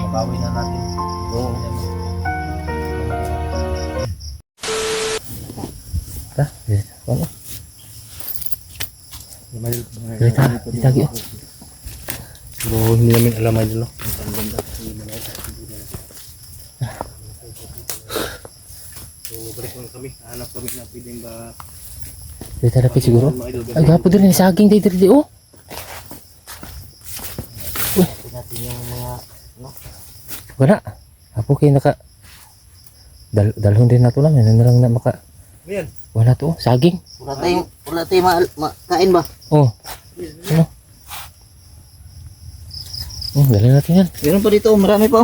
mabawi na natin. Oo. Ta, ano? Kita lagi. Pero hindi namin alam ay dito. So balik lang kami. Hanap kami na pwedeng ba. Kita dapat siguro. Ay, gapo din saging dito oh. Natin yung mga no. Wala. Apo kayo naka dalhon din na to lang. Yan na lang na maka. Ayan. Wala to, saging. Wala tayong makain ba? Oh. Ano? Dali natin yan. Meron pa dito, marami pa.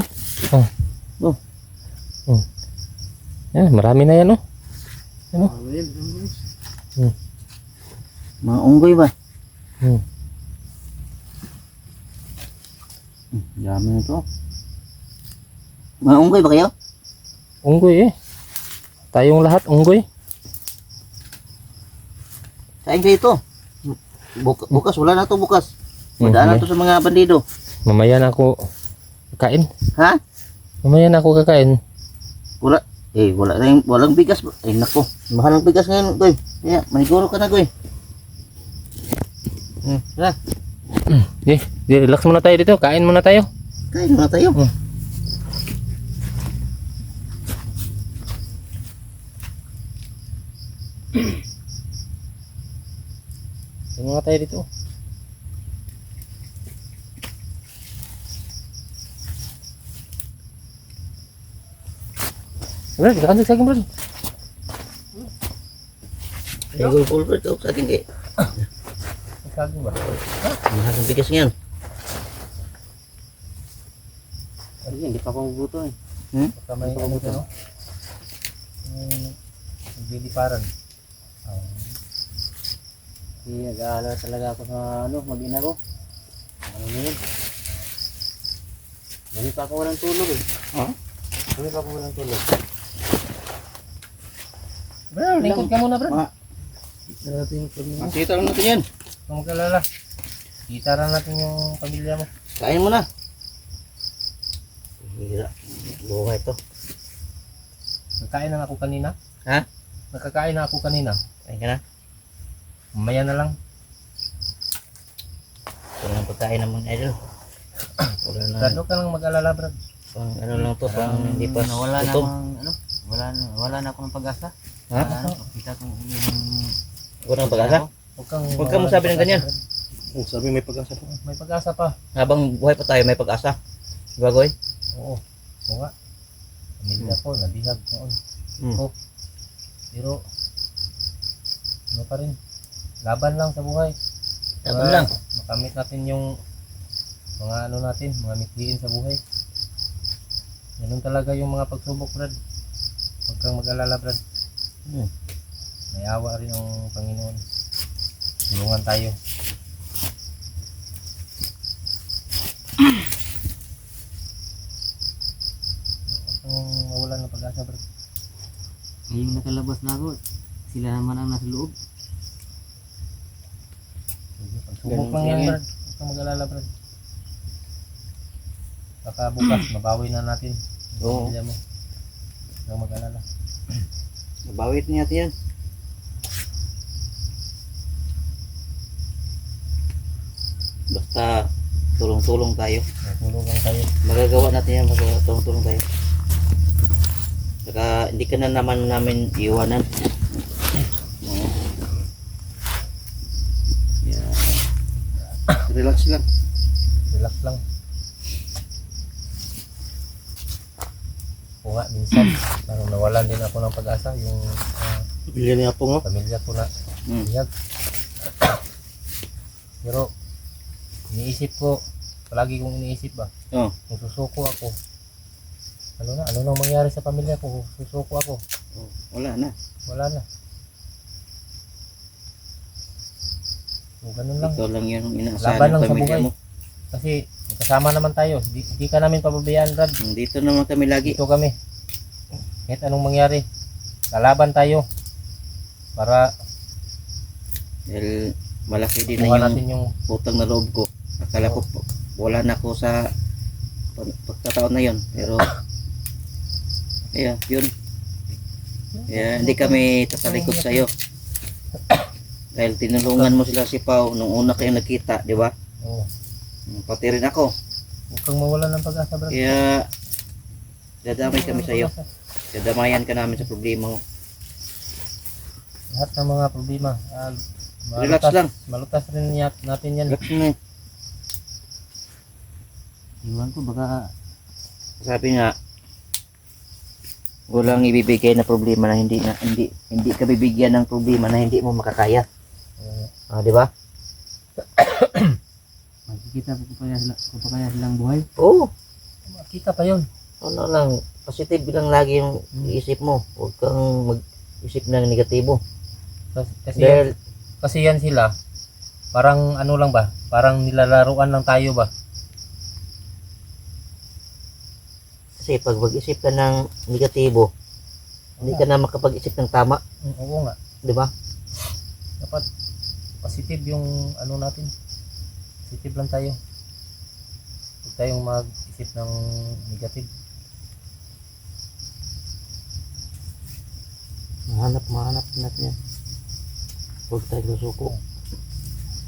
Oh. Oh. Oh. Yan, marami na yan oh. Ano? Mga unggoy ba? Dami na to. Mga unggoy ba kayo? Unggoy eh. Tayong lahat unggoy. Kain kayo ito. Bukas, wala na to bukas. Madaan na to sa mga bandido. Mamaya na ako kakain. Ha? Mamaya na ako kakain. Wala. Walang bigas. Eh nako, mahal ang bigas ngayon, Goy. Kaya maniguro ka na, Goy. Tara, Relax muna tayo dito. Kain muna tayo. kain muna tayo. Kain muna tayo dito. Brad, kakan sa saging, Brad. Ay, full bread sa atin kay. Saging ba? Mahal ang bigas ngayon. Ay, hindi pa akong guto eh. Kamay ano ito, no? Biliparan. Hindi, nag-aalala talaga ako sa mag-ina ko. Ano yun? Dami pa ako walang tulog eh. Ha? Dami pa ako walang tulog. Brad, lingkod ka muna, Brad. Makita lang natin yan. Huwag mag-alala. Kita rin natin yung pamilya mo. Kain mo na. Hira. Buhay to. Nagkain na ako kanina. Ha? Nakakain na ako kanina. Kain ka na. Mamaya na lang. Wala nang pagkain naman, idol. Wala na. Brad, huwag ka nang mag-alala, Brad. Pang ano lang to, pang hindi pa Wala na gutom. akong wala na akong pag-asa. Ha? Kita ko Wala nang pag-asa? Huwag kang masabi ng ganyan. Oh, sabi may pag-asa po. May pag-asa pa. Habang buhay pa tayo, may pag-asa. Diba, Goy? Oo. Oo nga. Pamilya ko, nabihag noon. Oo. Pero, ano pa rin. Laban lang sa buhay. Laban lang. Makamit natin yung mga ano natin, mga mithiin sa buhay. Ganun talaga yung mga pagsubok, Brad. Huwag kang mag-alala, Brad. May awa rin ang Panginoon. Tulungan tayo. Huwag kang mawalan ng pag-asa, Brad. ngayong nakalabas na ako. Sila naman ang nasa loob. Pagsubok lang yan, Brad. Huwag kang mag-alala, Brad. Baka bukas, mabawi na natin. Oo. Pamilya mo. Huwag kang mag-alala. Nabawit niya natin yan. Basta tulong-tulong tayo. Tulong lang tayo. Magagawa natin yan, basta tulong-tulong tayo. Saka hindi ka na naman namin iwanan. Oo. Yeah. Relax lang. Relax lang. Oo nga, minsan parang nawalan din ako ng pag-asa yung Pamilya niya po nga. pamilya ko na bihag. Pero iniisip ko, palagi kong iniisip ba, Oh. kung susuko ako, ano nang mangyari sa pamilya ko kung susuko ako? Oh, wala na. Wala na. So, ganun lang. Ikaw lang yung inaasahan Laban ng lang sa pamilya buhay. mo. Kasi kasama naman tayo. Di ka namin pababayaan, Brad. Dito naman kami lagi. Dito kami. Kahit anong mangyari, lalaban tayo para Dahil malaki din kuha na natin yung yung utang na loob ko. Akala ko wala na ako sa pagkataon na yon. Pero ayan, yun. Kaya hindi kami tatalikod sa iyo. Dahil tinulungan mo sila si Pao nung una kayo nagkita, di ba? Oo. Pati rin ako. Huwag kang mawalan ng pag-asa, brad. Kaya dadamay kami sa iyo. Dadamayan ka namin sa problema mo. Lahat ng mga problema. Relax lang. Malutas rin natin yan. Relax na. Iwan ko baka Sabi nga, walang ibibigay na problema na hindi ka bibigyan ng problema na hindi mo makakaya. Di ba? makikita ko pa kaya silang buhay. Oo. Makita pa yun. Ano lang, positive lang lagi yung isip mo. Huwag kang mag-isip ng negatibo. Kasi, kasi yan sila, parang ano lang ba? Parang nilalaruan lang tayo ba? Kasi pag mag-isip ka ng negatibo, hindi ka na makapag-isip ng tama. Oo nga. Di ba? Dapat positive yung ano natin. Positive lang tayo. Huwag tayong mag-isip ng negative. Mahanap natin yan. Huwag tayo susuko.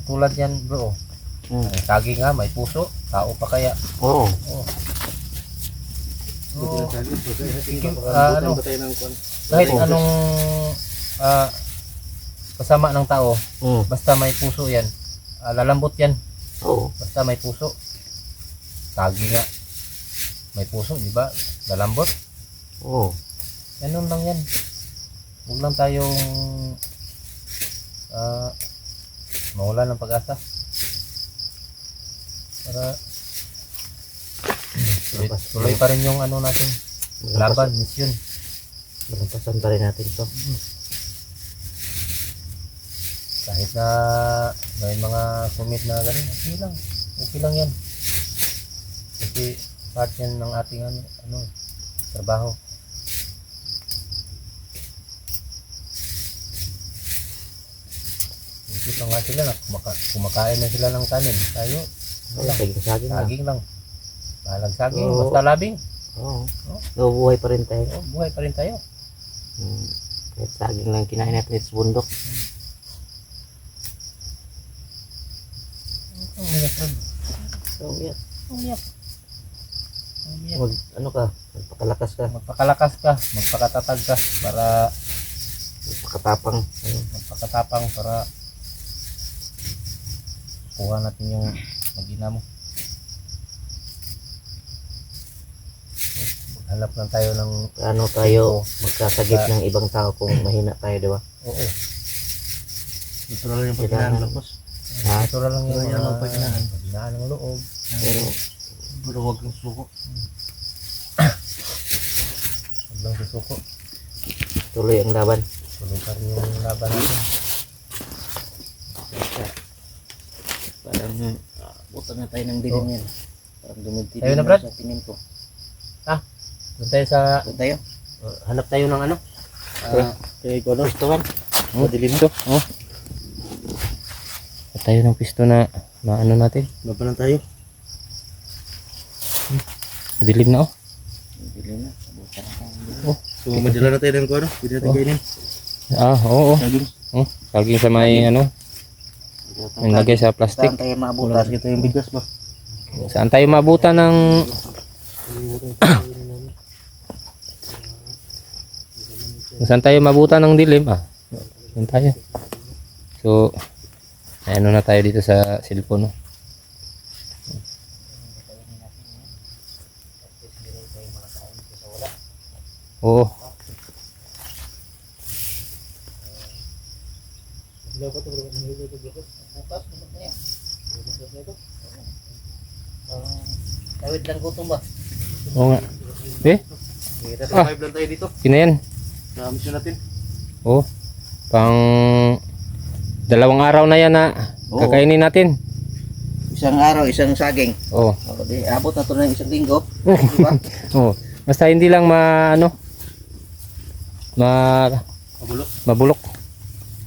Tulad yan bro. Saging nga, may puso. Tao pa kaya. Oo. Oo. So, ano, kahit anong kasama ng tao, basta may puso yan, lalambot yan. Oo. Basta may puso. Saging nga, may puso, di ba? Lalambot. Oo. Ganun lang yan. Huwag lang tayong mawala ng pag-asa. Para tuloy pa rin yung ano natin, laban, mission. Malampasan pa rin natin to. Kahit na may mga commit na ganun, okay lang yan. Kasi part yan ng ating ano, trabaho. Nakikita nga sila na kumakain na sila ng kanin. Tayo, wala. Saging lang. Saging lang. Bahalag saging, Oo. basta labing. Oo. Buhay pa rin tayo. Oh, buhay pa rin tayo. Kahit saging lang kinain natin sa bundok. Ang umiyak, Fred. Umiyak. Umiyak. Umiyak. Ano ka? Magpakalakas ka. Magpakalakas ka, magpakatatag ka para Magpakatapang. magpakatapang para kuha natin yung mag-ina mo. Hanap lang tayo ng Paano tayo magkasagip ng ibang tao kung mahina tayo, di ba? oo. Ito na lang yung Kailangan. pagkinaan boss. Ha? Ito lang yung Yan ang paghinaan. paghinaan ng loob. Pero Pero huwag kang suko. Huwag lang susuko. tuloy ang laban. Tuloy pa rin yung laban natin. Parang butan na tayo ng dilim yan. Parang dumugtid Tayo na, Brad? sa tingin ko. Doon tayo sa Doon tayo. hanap tayo ng ano? Kaya ko ano? Gustuhan. Madilim to. Oh. Hanap tayo ng pisto na ano natin. Baba na tayo. Madilim na oh. Dilim na. Butan na tayo. So madala na tayo ng kuwano. Pwede natin kainin. Oo. Saging. Oh, saging sa may ano, yung lagay sa plastic. Saan tayo Wala maabutan? kasi tayong bigas ba? Saan tayo mabutan ng saan tayo mabutan ng dilim? Saan tayo? So, ano na tayo dito sa cellphone. No? Oo. Tawid lang gutom ba? Oo nga. Eh, Survive lang tayo dito. kinayan. Sa mission natin. Oo. Pang 2 araw na yan na Oo. kakainin natin. Isang araw, isang saging. Oo. O, di, abot na to ng isang linggo. Di ba? Oo. Basta hindi lang Pabulok. mabulok.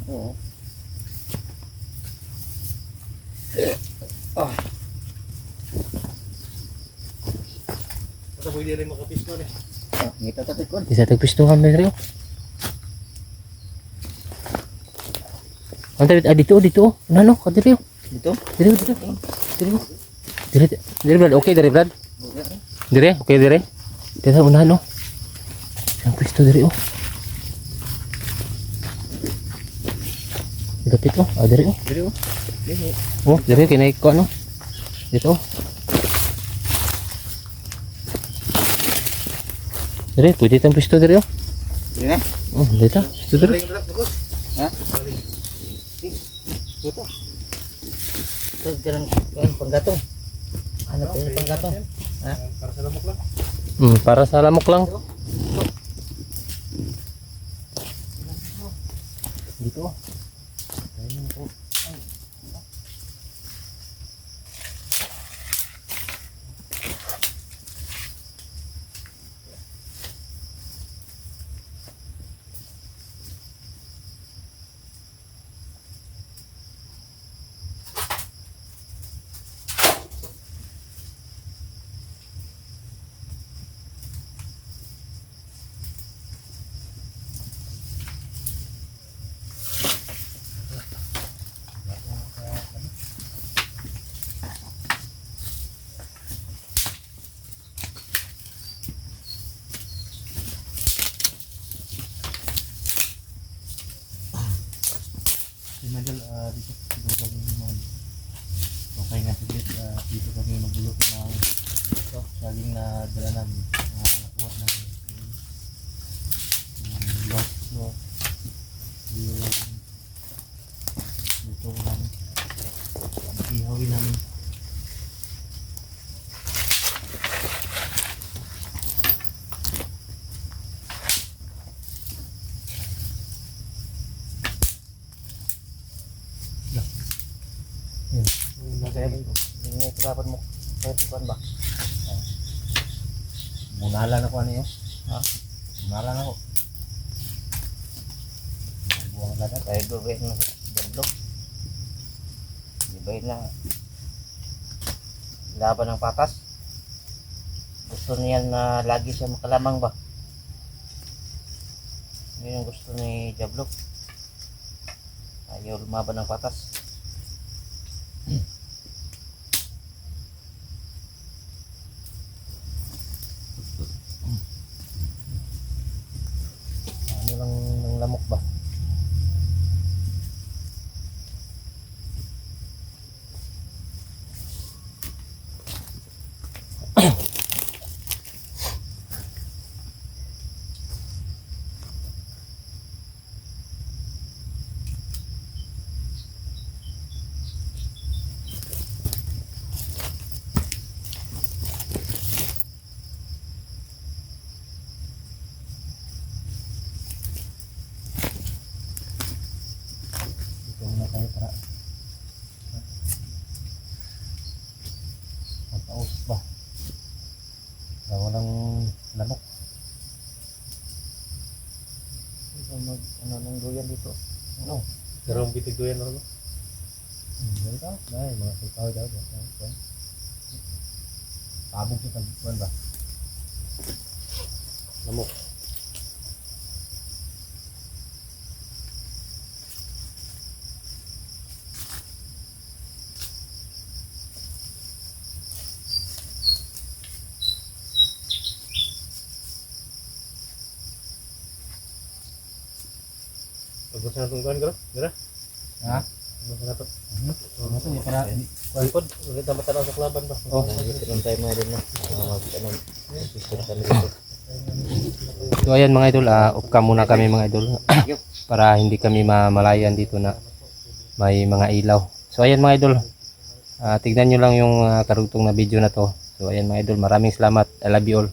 Oo. Ngita tatay kon. Isa tagpistuhan ba rin? Ang dito, dito. Ano, kadiri. Dito. Dire, dire. Dire. Dire, dire, Brad. Okay, dire, Brad. Dire, okay, dire. Dito, unahan, no? Ang pwesto, dire, oh. Dapit, oh. Ah, dire, oh. Dito. Oh, dire, kinay ko, ano? Dito, oh. Dire, pwede itong pwesto, dire, oh. Dito na. Oh, dito. Pwesto, dire. Ha? Dito. Ito ganang panggatong. Ano to yung panggatong? Ha? Para sa lamok lang. Dito, oh. Ayun po. Madal, dito siguro kami okay nga sigit, dito kami magluluto ng saging na dala namin, nakuha namin yung loso, yung luto namin, ihawin namin. Yung kalapan mo, kahit ipan ba? Munalan ako ano yun? Ha? Munalan ako. Buwang lahat. Kaya gawin ng jablok. Di ba yun na laban ng patas? Gusto niya na lagi siya makalamang ba? Yun ang gusto ni Jablok. Ayaw lumaban ng patas. Ano lang ng lamok ba? Dito muna tayo para magpaus ba? Para walang lamok. Ito mag ano ng duyan dito. Ano? Pero ang bitig doon ano? Ganito? Dahil mga sitaw daw. Tabog sa tagpuan ba? Lamok. Bagus na itong kuhan, Gara? Ha? Bagus na ito. Ano to? Para Kuhan, ulit na matanaw sa klaban ba? Oh. Ito tayo mga din na. Mag-pistol kami dito. So ayan mga idol, off cam muna kami mga idol para hindi kami mamalayan dito na may mga ilaw. So ayan mga idol, tignan nyo lang yung karugtong na video na to. So ayan mga idol, maraming salamat. I love you all.